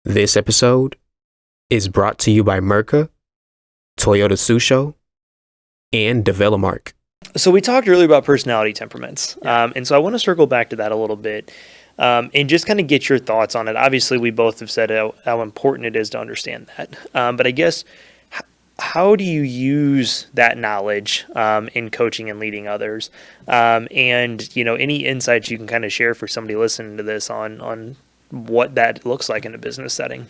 This episode is brought to you by Merca, Toyota Susho, and Develomark. So we talked earlier about personality temperaments, and so I want to circle back to that a little bit and just kind of get your thoughts on it. Obviously, we both have said how important it is to understand that, but I guess how do you use that knowledge in coaching and leading others? And any insights you can kind of share for somebody listening to this on what that looks like in a business setting.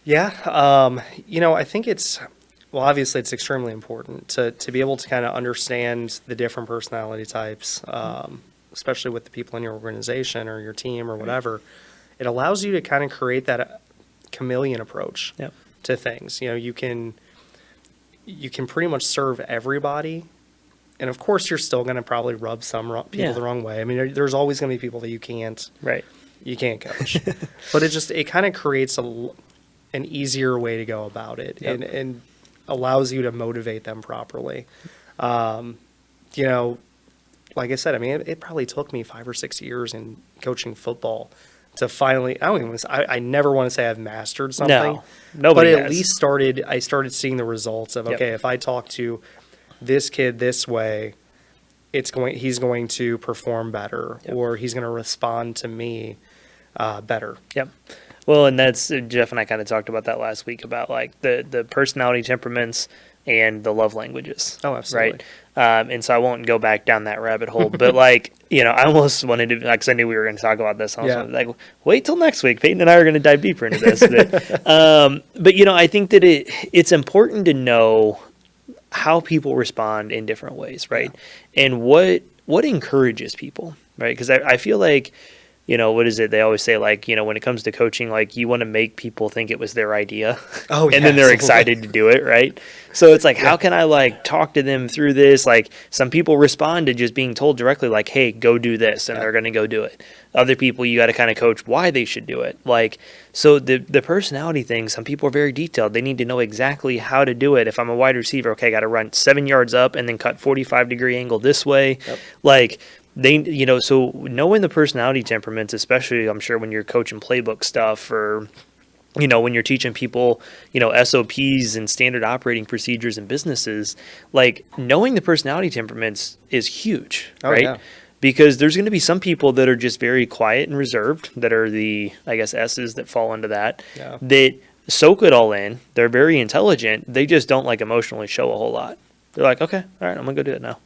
Yeah. I think obviously it's extremely important to be able to kind of understand the different personality types, especially with the people in your organization or your team or whatever. It allows you to kind of create that chameleon approach to things. You can pretty much serve everybody. And of course, you're still going to probably rub some people the wrong way. I mean, there's always going to be people that you can't coach. But it kind of creates an easier way to go about it and allows you to motivate them properly. Like I said, I mean, it probably took me 5 or 6 years in coaching football to finally, I never want to say I've mastered something. No, nobody But at has. least I started seeing the results of, okay, if I talk to this kid this way, he's going to perform better or he's going to respond to me better. Yep. Well, and that's Jeff and I kind of talked about that last week about like the personality temperaments and the love languages. Oh, absolutely. Right. And so I won't go back down that rabbit hole, but I almost wanted to, because I knew we were going to talk about this. I was like, wait till next week. Peyton and I are going to dive deeper into this. But I think that it's important to know how people respond in different ways, right? Yeah. And what encourages people, right? Because I feel like, what is it? They always say, when it comes to coaching, you want to make people think it was their idea. Oh, and then they're excited to do it, right? So it's how can I talk to them through this? Some people respond to just being told directly, hey, go do this, and they're going to go do it. Other people, you got to kind of coach why they should do it. So the personality thing, some people are very detailed. They need to know exactly how to do it. If I'm a wide receiver, okay, I got to run 7 yards up and then cut 45-degree angle this way. Yep. So knowing the personality temperaments, especially I'm sure when you're coaching playbook stuff or, when you're teaching people, SOPs and standard operating procedures in businesses, knowing the personality temperaments is huge, right? Yeah. Because there's going to be some people that are just very quiet and reserved that are the, S's that fall into that, that soak it all in. They're very intelligent. They just don't emotionally show a whole lot. They're okay, all right, I'm going to go do it now.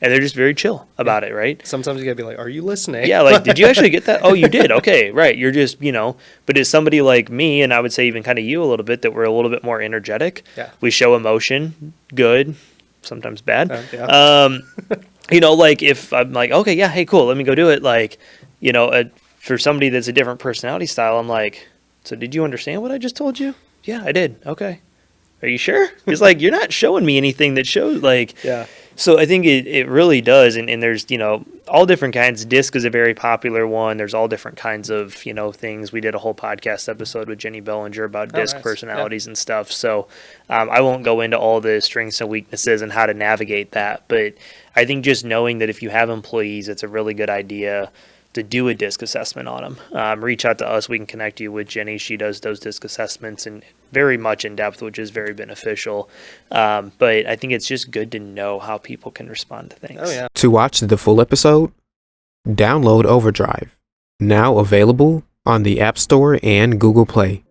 And they're just very chill about it, right? Sometimes you got to be are you listening? Yeah, did you actually get that? Oh, you did? Okay, right. You're just, but as somebody like me, and I would say even kind of you a little bit, that we're a little bit more energetic. Yeah. We show emotion, good, sometimes bad. If I'm okay, yeah, hey, cool, let me go do it. For somebody that's a different personality style, I'm so did you understand what I just told you? Yeah, I did. Okay. Are you sure? It's you're not showing me anything that shows yeah. So I think it really does. And there's, all different kinds. DISC is a very popular one. There's all different kinds of, things. We did a whole podcast episode with Jenny Bellinger about DISC personalities and stuff. So I won't go into all the strengths and weaknesses and how to navigate that. But I think just knowing that if you have employees, it's a really good idea to do a DISC assessment on them. Reach out to us. We can connect you with Jenny. She does those DISC assessments and very much in depth, which is very beneficial. But I think it's just good to know how people can respond to things. Oh, yeah. To watch the full episode, download Overdrive, now available on the App Store and Google Play.